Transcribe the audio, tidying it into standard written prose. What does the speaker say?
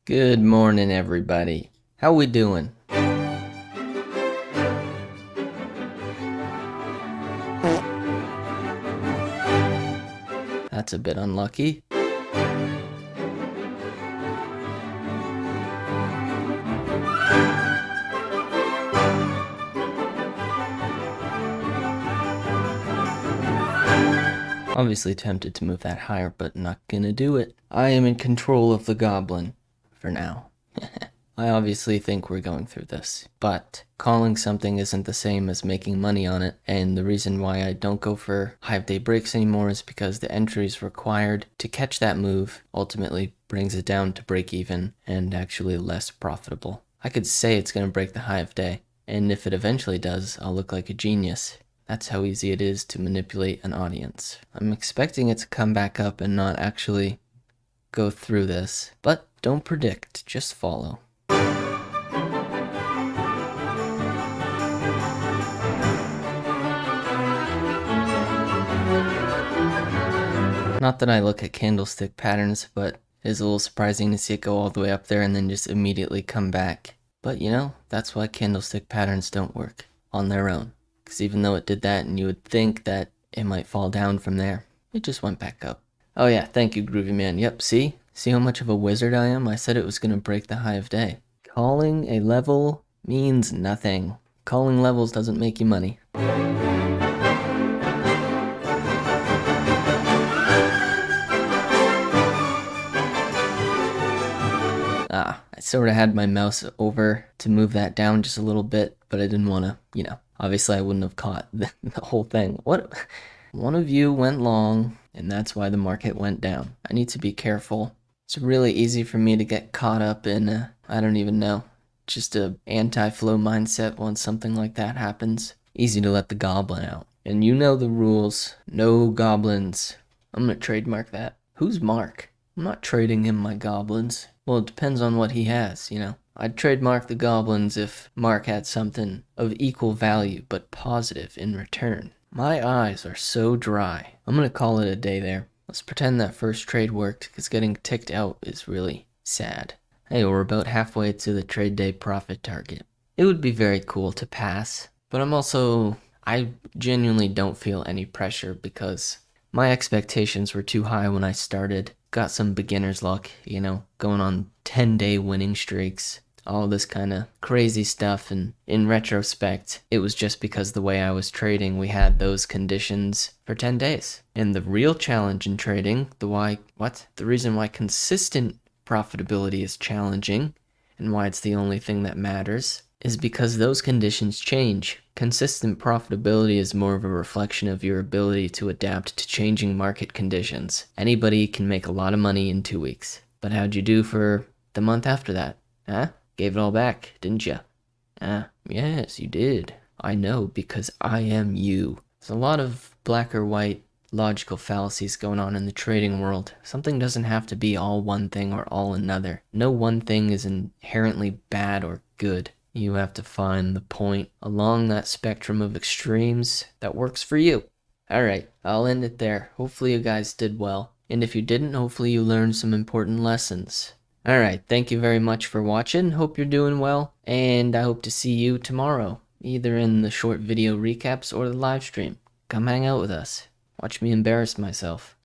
Good morning, everybody. How we doing? That's a bit unlucky. Obviously tempted to move that higher, but not gonna do it. I am in control of the goblin. For now. I obviously think we're going through this, but calling something isn't the same as making money on it, and the reason why I don't go for 5-day breaks anymore is because the entries required to catch that move ultimately brings it down to break even and actually less profitable. I could say it's going to break the high of day, and if it eventually does, I'll look like a genius. That's how easy it is to manipulate an audience. I'm expecting it to come back up and not actually go through this, but don't predict, just follow. Not that I look at candlestick patterns, but it is a little surprising to see it go all the way up there and then just immediately come back. But you know, that's why candlestick patterns don't work on their own. Because even though it did that and you would think that it might fall down from there, it just went back up. Oh yeah, thank you, Groovy Man. Yep, see? See how much of a wizard I am? I said it was going to break the high of day. Calling a level means nothing. Calling levels doesn't make you money. I sort of had my mouse over to move that down just a little bit, but I didn't want to, obviously I wouldn't have caught the whole thing. One of you went long, and that's why the market went down. I need to be careful. It's really easy for me to get caught up in, I don't even know, just a anti-flow mindset once something like that happens. Easy to let the goblin out. And you know the rules. No goblins. I'm going to trademark that. Who's Mark? I'm not trading him my goblins. Well, it depends on what he has, I'd trademark the goblins if Mark had something of equal value but positive in return. My eyes are so dry. I'm gonna call it a day there. Let's pretend that first trade worked, because getting ticked out is really sad. Hey, we're about halfway to the trade day profit target. It would be very cool to pass, but I genuinely don't feel any pressure because my expectations were too high when I started. Got some beginner's luck, going on 10-day winning streaks, all this kind of crazy stuff. And in retrospect, it was just because the way I was trading, we had those conditions for 10 days. And the real challenge in trading, the reason why consistent profitability is challenging and why it's the only thing that matters is because those conditions change. Consistent profitability is more of a reflection of your ability to adapt to changing market conditions. Anybody can make a lot of money in 2 weeks. But how'd you do for the month after that? Huh? Gave it all back, didn't you? Yes, you did. I know, because I am you. There's a lot of black or white logical fallacies going on in the trading world. Something doesn't have to be all one thing or all another. No one thing is inherently bad or good. You have to find the point along that spectrum of extremes that works for you. Alright, I'll end it there. Hopefully you guys did well. And if you didn't, hopefully you learned some important lessons. Alright, thank you very much for watching. Hope you're doing well. And I hope to see you tomorrow, either in the short video recaps or the live stream. Come hang out with us. Watch me embarrass myself.